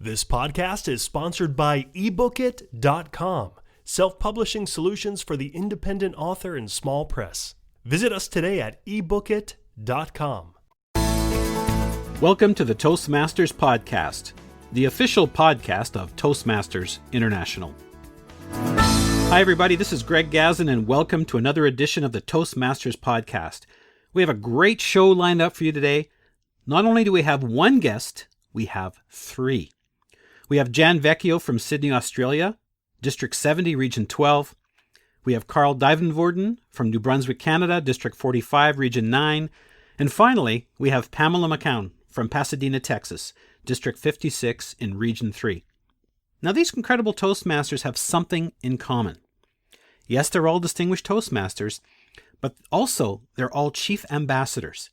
This podcast is sponsored by ebookit.com, self-publishing solutions for the independent author and small press. Visit us today at ebookit.com. Welcome to the Toastmasters Podcast, the official podcast of Toastmasters International. Hi everybody, this is Greg Gazin and welcome to another edition of the Toastmasters Podcast. We have a great show lined up for you today. Not only do we have one guest, we have three. We have Jan Vecchio from Sydney, Australia, District 70, Region 12. We have Carl Duivenvoorden from New Brunswick, Canada, District 45, Region 9. And finally, we have Pamela McCown from Pasadena, Texas, District 56 in Region 3. Now, these incredible Toastmasters have something in common. Yes, they're all Distinguished Toastmasters, but also they're all Chief Ambassadors.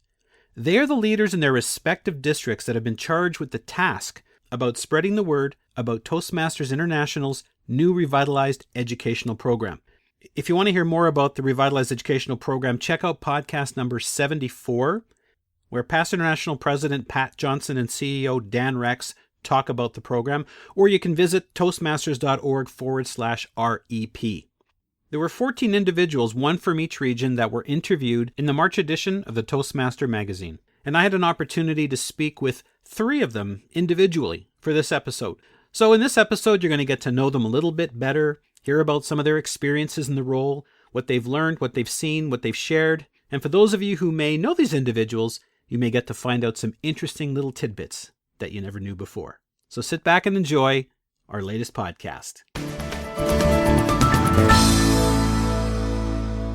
They are the leaders in their respective districts that have been charged with the task about spreading the word about Toastmasters International's new Revitalized educational program. If you want to hear more about the Revitalized educational program, check out podcast number 74, where past International President Pat Johnson and CEO Dan Rex talk about the program, or you can visit toastmasters.org/REP. There were 14 individuals, one from each region, that were interviewed in the March edition of the Toastmaster magazine. And I had an opportunity to speak with three of them individually for this episode. So in this episode, you're going to get to know them a little bit better, hear about some of their experiences in the role, what they've learned, what they've seen, what they've shared. And for those of you who may know these individuals, you may get to find out some interesting little tidbits that you never knew before. So sit back and enjoy our latest podcast.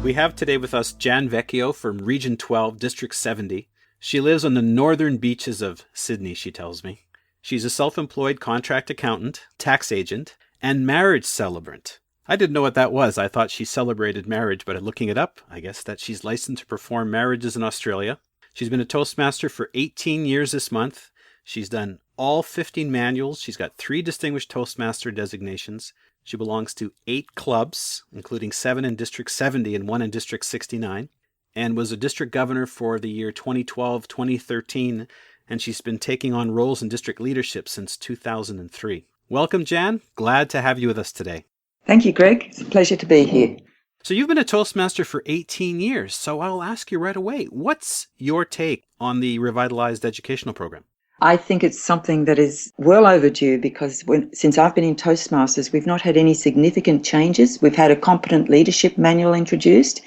We have today with us Jan Vecchio from Region 12, District 70. She lives on the northern beaches of Sydney, she tells me. She's a self-employed contract accountant, tax agent, and marriage celebrant. I didn't know what that was. I thought she celebrated marriage, but looking it up, I guess that she's licensed to perform marriages in Australia. She's been a Toastmaster for 18 years this month. She's done all 15 manuals. She's got 3 Distinguished Toastmaster designations. She belongs to 8 clubs, including 7 in District 70 and 1 in District 69. And was a district governor for the year 2012-2013, and she's been taking on roles in district leadership since 2003. Welcome, Jan. Glad to have you with us today. Thank you, Greg. It's a pleasure to be here. So you've been a Toastmaster for 18 years, so I'll ask you right away, what's your take on the Revitalized educational program? I think it's something that is well overdue because since I've been in Toastmasters, we've not had any significant changes. We've had a competent leadership manual introduced.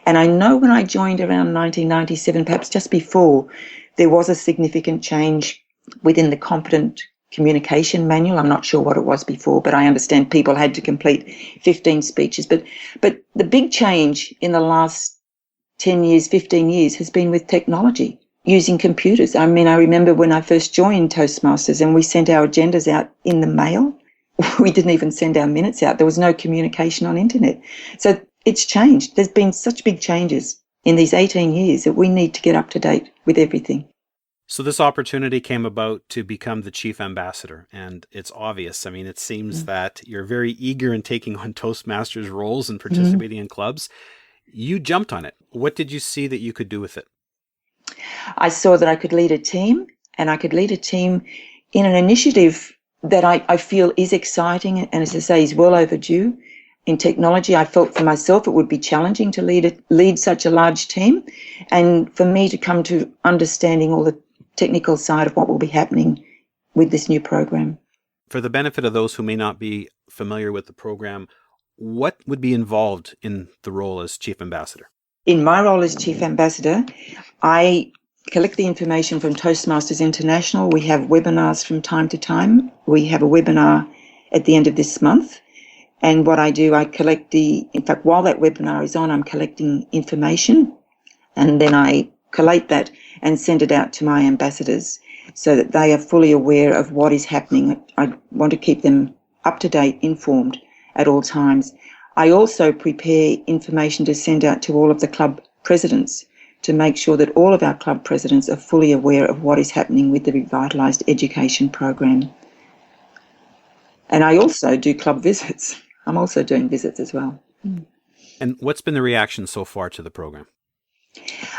And I know when I joined around 1997, perhaps just before, there was a significant change within the competent communication manual. I'm not sure what it was before, but I understand people had to complete 15 speeches. But the big change in the last 10 years, 15 years has been with technology, using computers. I mean, I remember when I first joined Toastmasters and we sent our agendas out in the mail. We didn't even send our minutes out. There was no communication on internet. So it's changed. There's been such big changes in these 18 years that we need to get up to date with everything. So this opportunity came about to become the Chief Ambassador, and it's obvious. I mean, it seems that you're very eager in taking on Toastmasters roles and participating in clubs. You jumped on it. What did you see that you could do with it? I saw that I could lead a team, and I could lead a team in an initiative that I feel is exciting and, as I say, is well overdue. In technology, I felt for myself it would be challenging to lead such a large team, and for me to come to understanding all the technical side of what will be happening with this new program. For the benefit of those who may not be familiar with the program, what would be involved in the role as Chief Ambassador? In my role as Chief Ambassador, I collect the information from Toastmasters International. We have webinars from time to time. We have a webinar at the end of this month. And what I do, I collect in fact, while that webinar is on, I'm collecting information, and then I collate that and send it out to my ambassadors so that they are fully aware of what is happening. I want to keep them up to date, informed at all times. I also prepare information to send out to all of the club presidents to make sure that all of our club presidents are fully aware of what is happening with the Revitalized education program. And I also do club visits. I'm also doing visits as well. And what's been the reaction so far to the program?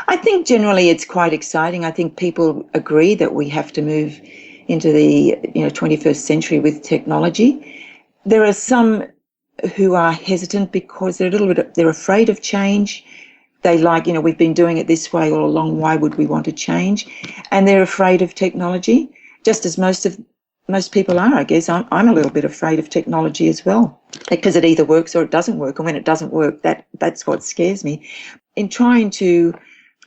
I think generally it's quite exciting. I think people agree that we have to move into the 21st century with technology. There are some who are hesitant because they're afraid of change. They like, we've been doing it this way all along, why would we want to change? And they're afraid of technology, just as most people are, I guess. I'm a little bit afraid of technology as well, because it either works or it doesn't work. And when it doesn't work, that's what scares me. In trying to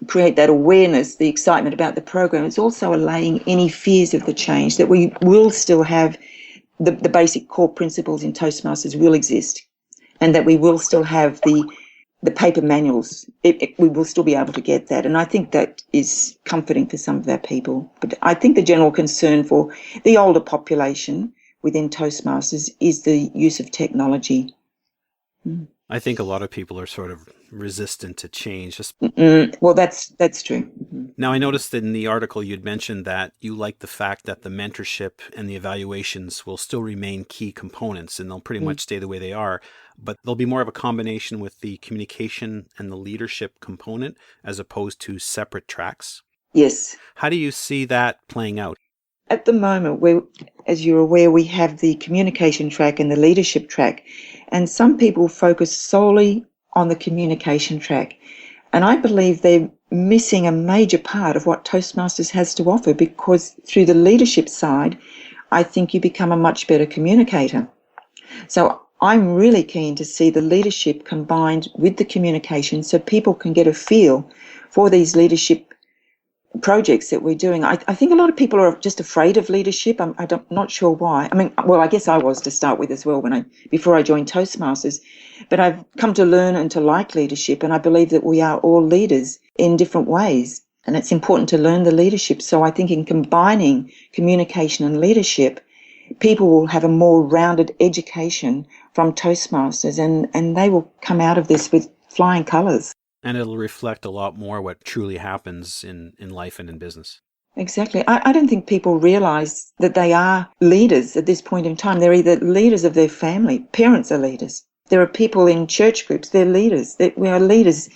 create that awareness, the excitement about the program, it's also allaying any fears of the change, that we will still have the basic core principles in Toastmasters will exist, and that we will still have the paper manuals. We will still be able to get that. And I think that is comforting for some of our people. But I think the general concern for the older population within Toastmasters is the use of technology. I think a lot of people are sort of resistant to change. Well, that's true. Now, I noticed that in the article you'd mentioned that you like the fact that the mentorship and the evaluations will still remain key components, and they'll pretty much stay the way they are, but there'll be more of a combination with the communication and the leadership component as opposed to separate tracks. Yes. How do you see that playing out? At the moment, as you're aware, we have the communication track and the leadership track, and some people focus solely on the communication track. And I believe they're missing a major part of what Toastmasters has to offer, because through the leadership side, I think you become a much better communicator. So I'm really keen to see the leadership combined with the communication so people can get a feel for these leadership projects that we're doing. I think a lot of people are just afraid of leadership. I'm not sure why. I guess I was to start with as well before I joined Toastmasters. But I've come to learn and to like leadership, and I believe that we are all leaders in different ways. And it's important to learn the leadership. So I think in combining communication and leadership, people will have a more rounded education from Toastmasters, and they will come out of this with flying colours. And it'll reflect a lot more what truly happens in life and in business. Exactly. I don't think people realise that they are leaders at this point in time. They're either leaders of their family. Parents are leaders. There are people in church groups. They're leaders. We are leaders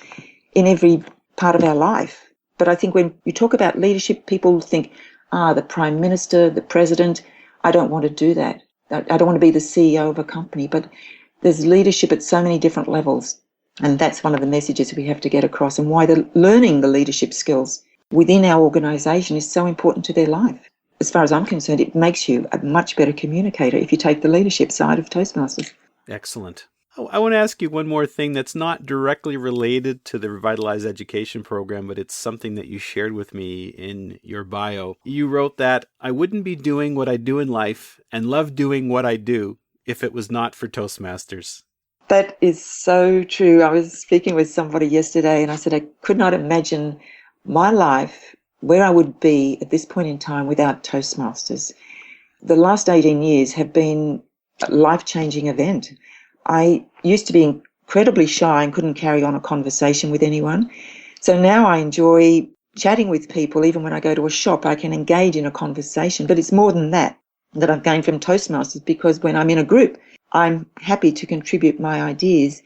in every part of our life. But I think when you talk about leadership, people think, the Prime Minister, the President, I don't want to do that. I don't want to be the CEO of a company. But there's leadership at so many different levels. And that's one of the messages we have to get across, and why learning the leadership skills within our organisation is so important to their life. As far as I'm concerned, it makes you a much better communicator if you take the leadership side of Toastmasters. Excellent. I want to ask you one more thing that's not directly related to the Revitalized education program, but it's something that you shared with me in your bio. You wrote that I wouldn't be doing what I do in life and love doing what I do if it was not for Toastmasters. That is so true. I was speaking with somebody yesterday, and I said I could not imagine my life, where I would be at this point in time without Toastmasters. The last 18 years have been a life-changing event. I used to be incredibly shy and couldn't carry on a conversation with anyone. So now I enjoy chatting with people. Even when I go to a shop, I can engage in a conversation. But it's more than that I've gained from Toastmasters, because when I'm in a group, I'm happy to contribute my ideas.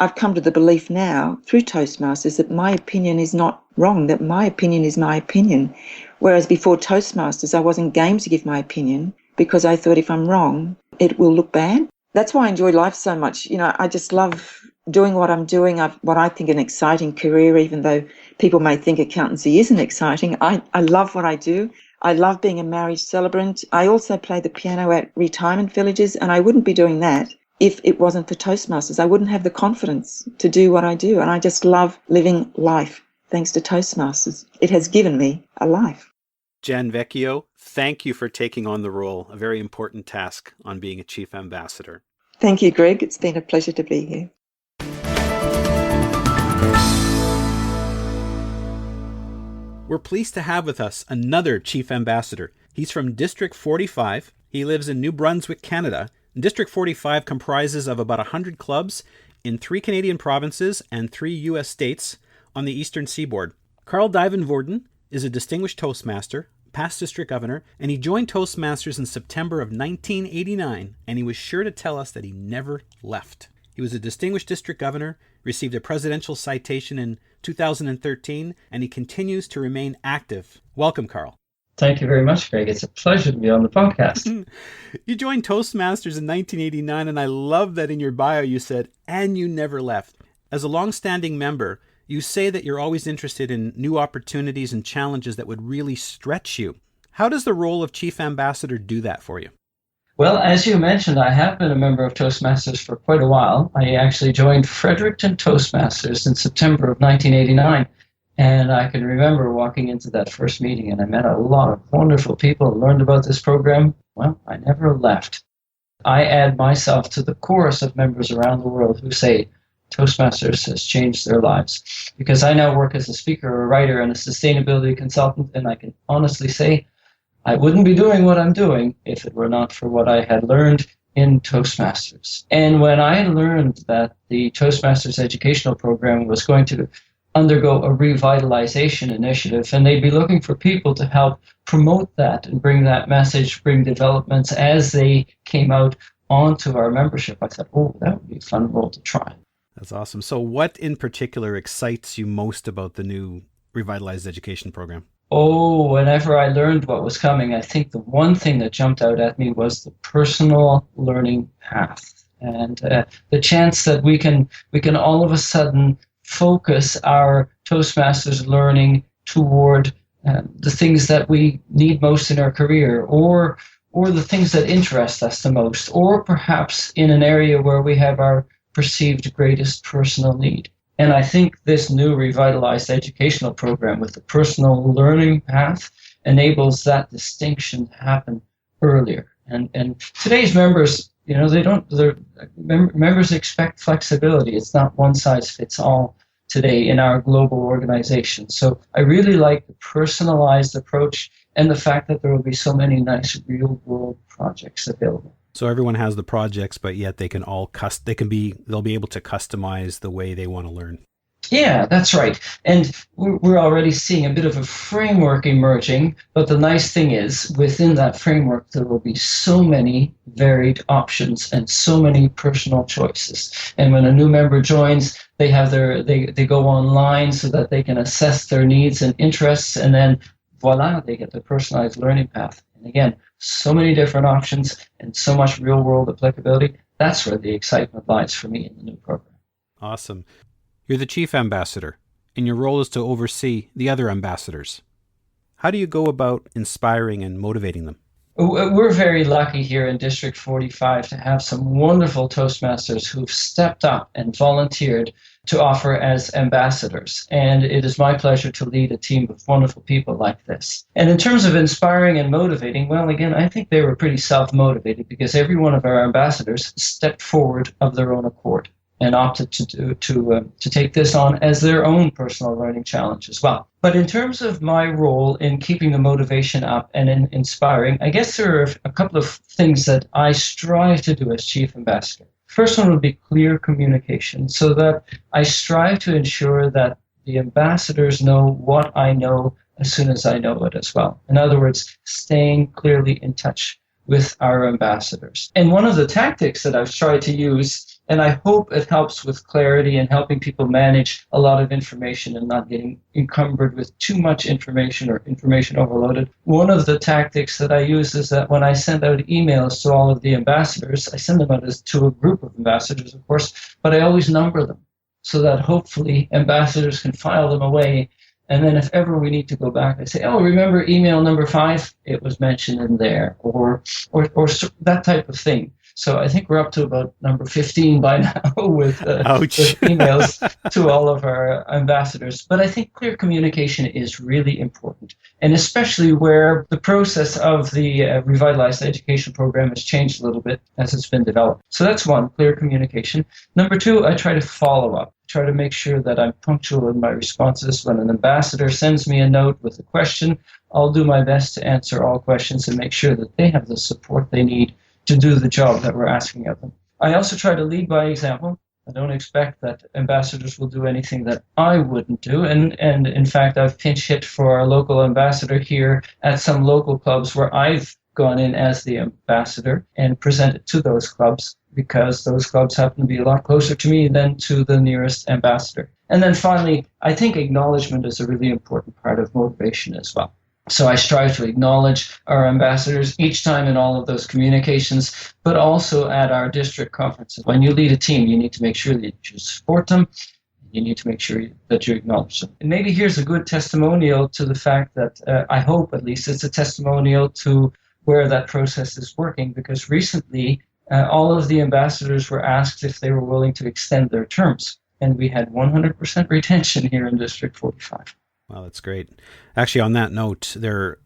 I've come to the belief now through Toastmasters that my opinion is not wrong, that my opinion is my opinion. Whereas before Toastmasters, I wasn't game to give my opinion, because I thought if I'm wrong, it will look bad. That's why I enjoy life so much. I just love doing what I'm doing. What I think an exciting career, even though people may think accountancy isn't exciting. I love what I do. I love being a marriage celebrant. I also play the piano at retirement villages, and I wouldn't be doing that if it wasn't for Toastmasters. I wouldn't have the confidence to do what I do, and I just love living life thanks to Toastmasters. It has given me a life. Jan Vecchio, thank you for taking on the role, a very important task on being a Chief Ambassador. Thank you, Greg. It's been a pleasure to be here. We're pleased to have with us another Chief Ambassador. He's from District 45. He lives in New Brunswick, Canada. District 45 comprises of about 100 clubs in 3 Canadian provinces and 3 U.S. states on the eastern seaboard. Carl Duivenvoorden is a Distinguished Toastmaster, past district governor, and he joined Toastmasters in September of 1989, and he was sure to tell us that he never left. He was a Distinguished District Governor, received a presidential citation in 2013, and he continues to remain active. Welcome, Carl. Thank you very much, Greg. It's a pleasure to be on the podcast. You joined Toastmasters in 1989, and I love that in your bio you said, and you never left. As a long-standing member, you say that you're always interested in new opportunities and challenges that would really stretch you. How does the role of Chief Ambassador do that for you? Well, as you mentioned, I have been a member of Toastmasters for quite a while. I actually joined Fredericton Toastmasters in September of 1989. And I can remember walking into that first meeting, and I met a lot of wonderful people, learned about this program. Well, I never left. I add myself to the chorus of members around the world who say Toastmasters has changed their lives. Because I now work as a speaker, a writer, and a sustainability consultant, and I can honestly say I wouldn't be doing what I'm doing if it were not for what I had learned in Toastmasters. And when I learned that the Toastmasters educational program was going to undergo a revitalization initiative, and they'd be looking for people to help promote that and bring that message, bring developments as they came out onto our membership, I thought, oh, that would be a fun role to try. That's awesome. So what in particular excites you most about the new Revitalized education program? Oh, whenever I learned what was coming, I think the one thing that jumped out at me was the personal learning path, and the chance that we can all of a sudden focus our Toastmasters learning toward the things that we need most in our career, or the things that interest us the most, or perhaps in an area where we have our perceived greatest personal need. And I think this new Revitalized educational program with the personal learning path enables that distinction to happen earlier. And today's members, members expect flexibility. It's not one size fits all today in our global organization. So I really like the personalized approach and the fact that there will be so many nice real world projects available. So everyone has the projects, but yet they can all they'll be able to customize the way they want to learn. Yeah, that's right. And we're already seeing a bit of a framework emerging, but the nice thing is within that framework, there will be so many varied options and so many personal choices. And when a new member joins, they have they go online so that they can assess their needs and interests, and then voila, they get the personalized learning path. And again, so many different options and so much real world applicability. That's where the excitement lies for me in the new program. Awesome. You're the Chief Ambassador, and your role is to oversee the other ambassadors. How do you go about inspiring and motivating them? We're very lucky here in District 45 to have some wonderful Toastmasters who've stepped up and volunteered to offer as ambassadors. And it is my pleasure to lead a team of wonderful people like this. And in terms of inspiring and motivating, well, again, I think they were pretty self-motivated because every one of our ambassadors stepped forward of their own accord and opted to take this on as their own personal learning challenge as well. But in terms of my role in keeping the motivation up and in inspiring, I guess there are a couple of things that I strive to do as Chief Ambassador. First one would be clear communication, so that I strive to ensure that the ambassadors know what I know as soon as I know it as well. In other words, staying clearly in touch with our ambassadors. And one of the tactics that I've tried to use, and I hope it helps with clarity and helping people manage a lot of information and not getting encumbered with too much information or information overloaded. One of the tactics that I use is that when I send out emails to all of the ambassadors, I send them out to a group of ambassadors, of course, but I always number them so that hopefully ambassadors can file them away. And then if ever we need to go back, I say, oh, remember email number 5? It was mentioned in there, or that type of thing. So I think we're up to about number 15 by now with emails to all of our ambassadors. But I think clear communication is really important, and especially where the process of the Revitalized education program has changed a little bit as it's been developed. So that's one, clear communication. Number 2, I try to follow up. Try to make sure that I'm punctual in my responses. When an ambassador sends me a note with a question, I'll do my best to answer all questions and make sure that they have the support they need to do the job that we're asking of them. I also try to lead by example. I don't expect that ambassadors will do anything that I wouldn't do. And in fact, I've pinch hit for our local ambassador here at some local clubs where I've gone in as the ambassador and presented to those clubs, because those clubs happen to be a lot closer to me than to the nearest ambassador. And then finally, I think acknowledgement is a really important part of motivation as well. So I strive to acknowledge our ambassadors each time in all of those communications, but also at our district conferences. When you lead a team, you need to make sure that you support them. You need to make sure that you acknowledge them. And maybe here's a good testimonial to the fact that I hope at least it's a testimonial to where that process is working, because recently all of the ambassadors were asked if they were willing to extend their terms. And we had 100% retention here in District 45. Wow, that's great. Actually, on that note,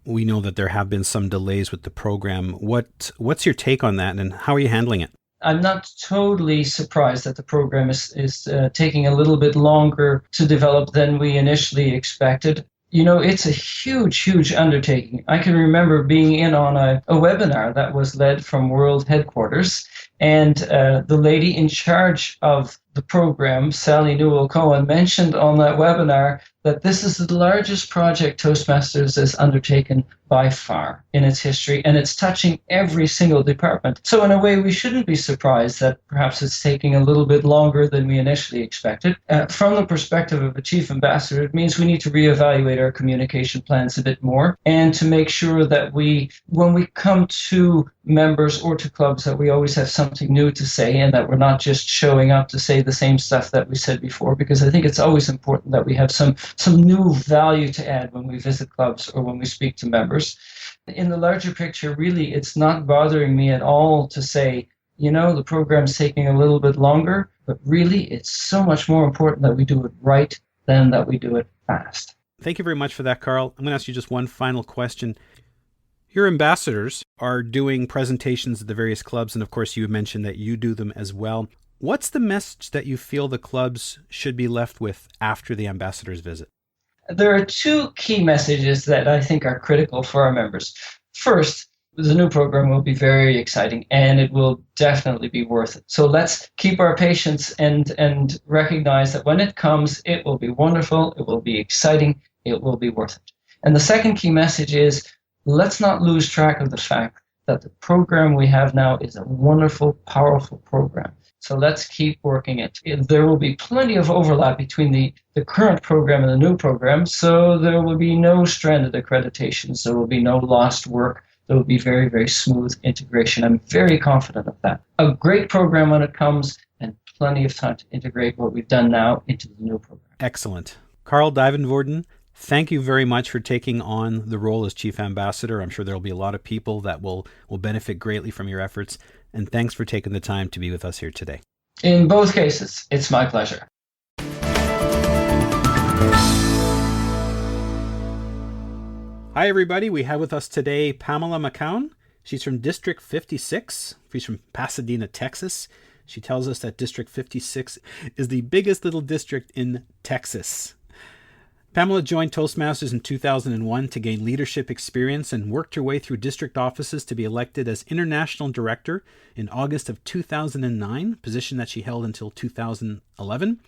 we know that there have been some delays with the program. What's your take on that, and how are you handling it? I'm not totally surprised that the program is taking a little bit longer to develop than we initially expected. You know, it's a huge, huge undertaking. I can remember being in on a webinar that was led from World Headquarters, and the lady in charge of the program, Sally Newell-Cohen, mentioned on that webinar that this is the largest project Toastmasters has undertaken by far in its history, and it's touching every single department. So in a way, we shouldn't be surprised that perhaps it's taking a little bit longer than we initially expected. From the perspective of a chief ambassador, it means we need to reevaluate our communication plans a bit more, and to make sure that when we come to members or to clubs, that we always have something new to say, and that we're not just showing up to say the same stuff that we said before, because I think it's always important that we have some new value to add when we visit clubs or when we speak to members. In the larger picture, really, it's not bothering me at all to say, you know, the program's taking a little bit longer, but really it's so much more important that we do it right than that we do it fast. Thank you very much for that, Carl. I'm going to ask you just one final question. Your ambassadors are doing presentations at the various clubs, and of course you mentioned that you do them as well. What's the message that you feel the clubs should be left with after the ambassador's visit? There are two key messages that I think are critical for our members. First, the new program will be very exciting, and it will definitely be worth it. So let's keep our patience and recognize that when it comes, it will be wonderful, it will be exciting, it will be worth it. And the second key message is, let's not lose track of the fact that the program we have now is a wonderful, powerful program. So let's keep working it. There will be plenty of overlap between the current program and the new program, so there will be no stranded accreditations. There will be no lost work. There will be very, very smooth integration. I'm very confident of that. A great program when it comes, and plenty of time to integrate what we've done now into the new program. Excellent. Carl Duivenvoorden, thank you very much for taking on the role as Chief Ambassador. I'm sure there will be a lot of people that will benefit greatly from your efforts. And thanks for taking the time to be with us here today. In both cases, it's my pleasure. Hi, everybody. We have with us today Pamela McCown. She's from District 56. She's from Pasadena, Texas. She tells us that District 56 is the biggest little district in Texas. Pamela joined Toastmasters in 2001 to gain leadership experience and worked her way through district offices to be elected as International Director in August of 2009, a position that she held until 2011.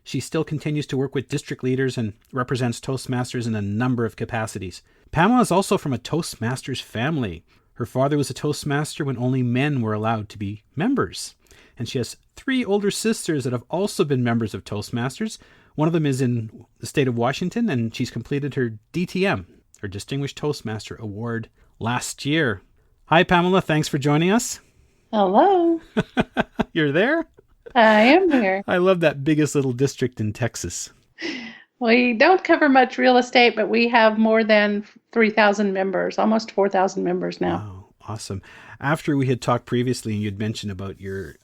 She still continues to work with district leaders and represents Toastmasters in a number of capacities. Pamela is also from a Toastmasters family. Her father was a Toastmaster when only men were allowed to be members. And she has 3 older sisters that have also been members of Toastmasters. One of them is in the state of Washington, and she's completed her DTM, her Distinguished Toastmaster Award, last year. Hi, Pamela. Thanks for joining us. Hello. You're there? I am here. I love that biggest little district in Texas. We don't cover much real estate, but we have more than 3,000 members, almost 4,000 members now. Wow, awesome. After we had talked previously and you'd mentioned about your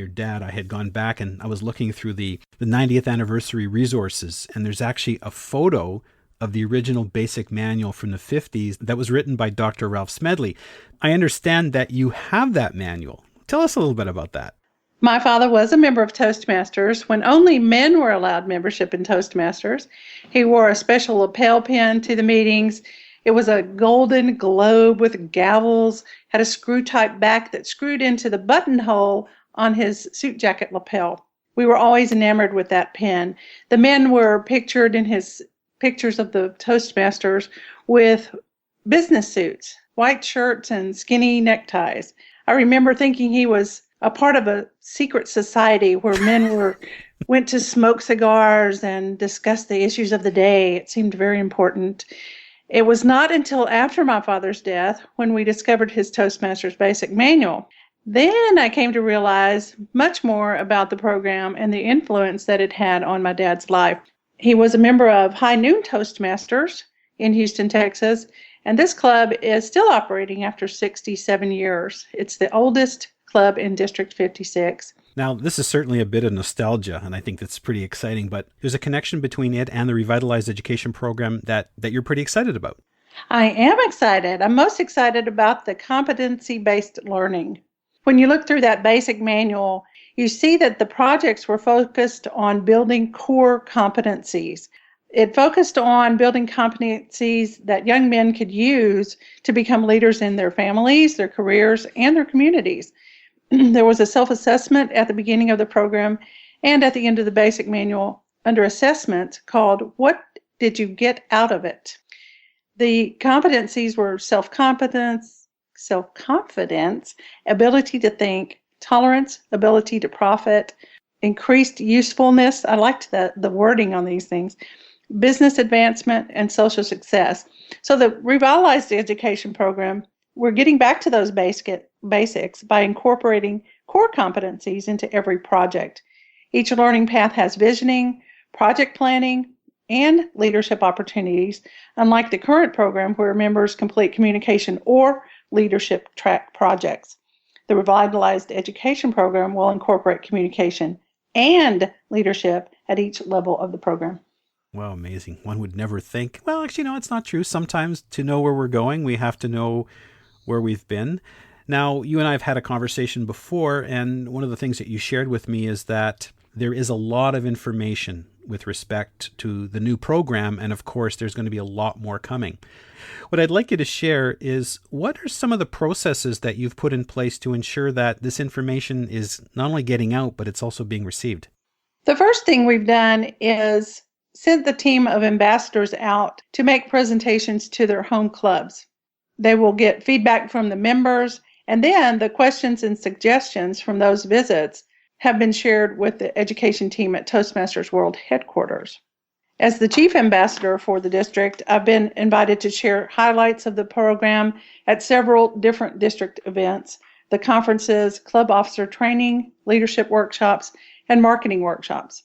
dad, I had gone back and I was looking through the 90th anniversary resources, and there's actually a photo of the original basic manual from the 50s that was written by Dr. Ralph Smedley. I understand that you have that manual. Tell us a little bit about that. My father was a member of Toastmasters when only men were allowed membership in Toastmasters. He wore a special lapel pin to the meetings. It was a golden globe with gavels, had a screw-type back that screwed into the buttonhole on his suit jacket lapel. We were always enamored with that pin. The men were pictured in his pictures of the Toastmasters with business suits, white shirts, and skinny neckties. I remember thinking he was a part of a secret society where men went to smoke cigars and discuss the issues of the day. It seemed very important. It was not until after my father's death when we discovered his Toastmasters Basic Manual. Then I came to realize much more about the program and the influence that it had on my dad's life. He was a member of High Noon Toastmasters in Houston, Texas, and this club is still operating after 67 years. It's the oldest club in District 56. Now, this is certainly a bit of nostalgia, and I think that's pretty exciting, but there's a connection between it and the Revitalized education program that you're pretty excited about. I am excited. I'm most excited about the competency-based learning. When you look through that basic manual, you see that the projects were focused on building core competencies. It focused on building competencies that young men could use to become leaders in their families, their careers, and their communities. There was a self-assessment at the beginning of the program and at the end of the basic manual under assessment called "What Did You Get Out of It?" The competencies were self-confidence, ability to think, tolerance, ability to profit, increased usefulness. I liked the wording on these things. Business advancement, and social success. So the Revitalized education program, we're getting back to those basics by incorporating core competencies into every project. Each learning path has visioning, project planning, and leadership opportunities, unlike the current program where members complete communication or leadership track projects. The Revitalized education program will incorporate communication and leadership at each level of the program. Wow, amazing. One would never think, well, actually, no, it's not true. Sometimes to know where we're going, we have to know where we've been. Now, you and I have had a conversation before, and one of the things that you shared with me is that there is a lot of information with respect to the new program, and of course, there's going to be a lot more coming. What I'd like you to share is, what are some of the processes that you've put in place to ensure that this information is not only getting out, but it's also being received? The first thing we've done is sent the team of ambassadors out to make presentations to their home clubs. They will get feedback from the members, and then the questions and suggestions from those visits have been shared with the education team at Toastmasters World Headquarters. As the chief ambassador for the district, I've been invited to share highlights of the program at several different district events, the conferences, club officer training, leadership workshops, and marketing workshops.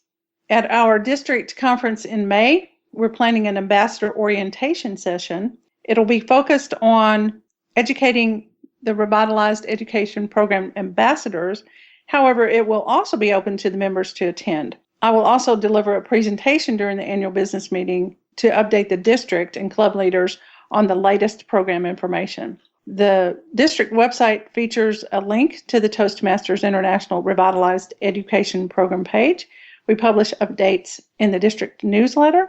At our district conference in May, we're planning an ambassador orientation session. It'll be focused on educating the Revitalized education program ambassadors. However, it will also be open to the members to attend. I will also deliver a presentation during the annual business meeting to update the district and club leaders on the latest program information. The district website features a link to the Toastmasters International Revitalized Education Program page. We publish updates in the district newsletter,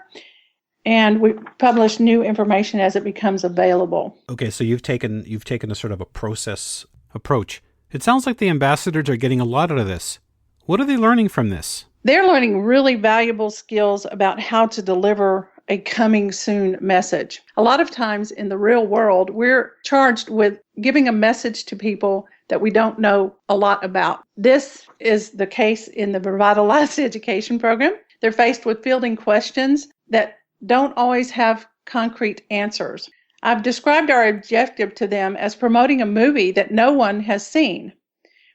and we publish new information as it becomes available. Okay, so you've taken a sort of a process approach. It sounds like the ambassadors are getting a lot out of this. What are they learning from this? They're learning really valuable skills about how to deliver a coming soon message. A lot of times in the real world, we're charged with giving a message to people that we don't know a lot about. This is the case in the Revitalized education program. They're faced with fielding questions that don't always have concrete answers. I've described our objective to them as promoting a movie that no one has seen.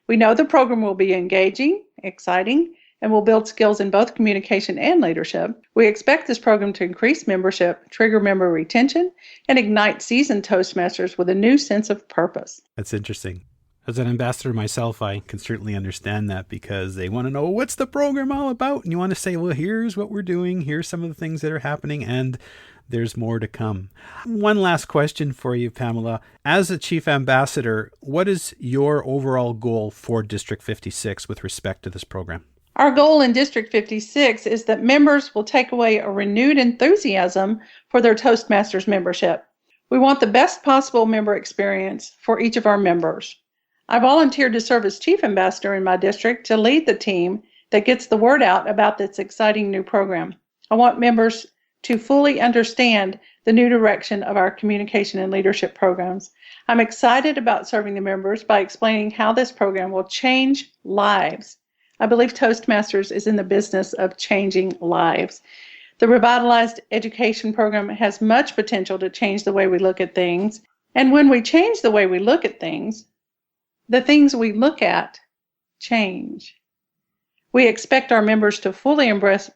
We know the program will be engaging, exciting, and will build skills in both communication and leadership. We expect this program to increase membership, trigger member retention, and ignite seasoned Toastmasters with a new sense of purpose. That's interesting. As an ambassador myself, I can certainly understand that, because they want to know, what's the program all about? And you want to say, well, here's what we're doing. Here's some of the things that are happening, and there's more to come. One last question for you, Pamela. As a chief ambassador, what is your overall goal for District 56 with respect to this program? Our goal in District 56 is that members will take away a renewed enthusiasm for their Toastmasters membership. We want the best possible member experience for each of our members. I volunteered to serve as chief ambassador in my district to lead the team that gets the word out about this exciting new program. I want members to fully understand the new direction of our communication and leadership programs. I'm excited about serving the members by explaining how this program will change lives. I believe Toastmasters is in the business of changing lives. The Revitalized education program has much potential to change the way we look at things. And when we change the way we look at things, the things we look at change. We expect our members to fully embrace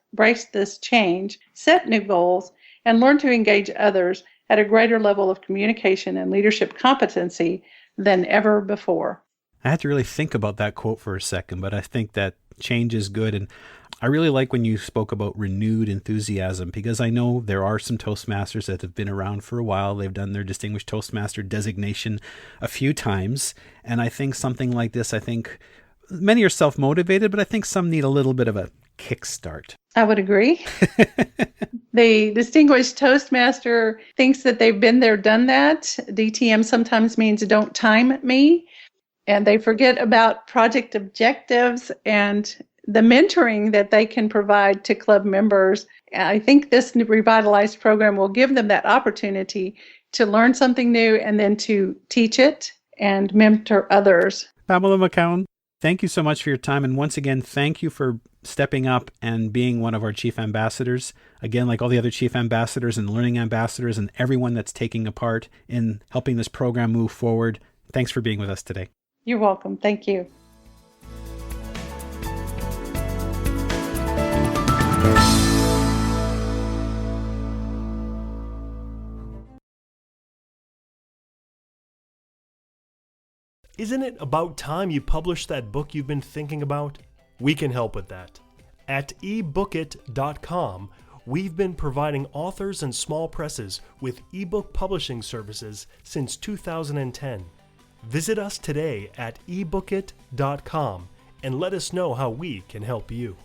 this change, set new goals, and learn to engage others at a greater level of communication and leadership competency than ever before. I had to really think about that quote for a second, but I think that change is good. And I really like when you spoke about renewed enthusiasm, because I know there are some Toastmasters that have been around for a while. They've done their Distinguished Toastmaster designation a few times. And I think something like this, I think many are self-motivated, but I think some need a little bit of a kickstart. I would agree. The Distinguished Toastmaster thinks that they've been there, done that. DTM sometimes means don't time me. And they forget about project objectives and the mentoring that they can provide to club members. I think this Revitalized program will give them that opportunity to learn something new and then to teach it and mentor others. Pamela McCown, thank you so much for your time. And once again, thank you for stepping up and being one of our chief ambassadors. Again, like all the other chief ambassadors and learning ambassadors and everyone that's taking a part in helping this program move forward, thanks for being with us today. You're welcome. Thank you. Isn't it about time you published that book you've been thinking about? We can help with that. At ebookit.com, we've been providing authors and small presses with ebook publishing services since 2010. Visit us today at ebookit.com and let us know how we can help you.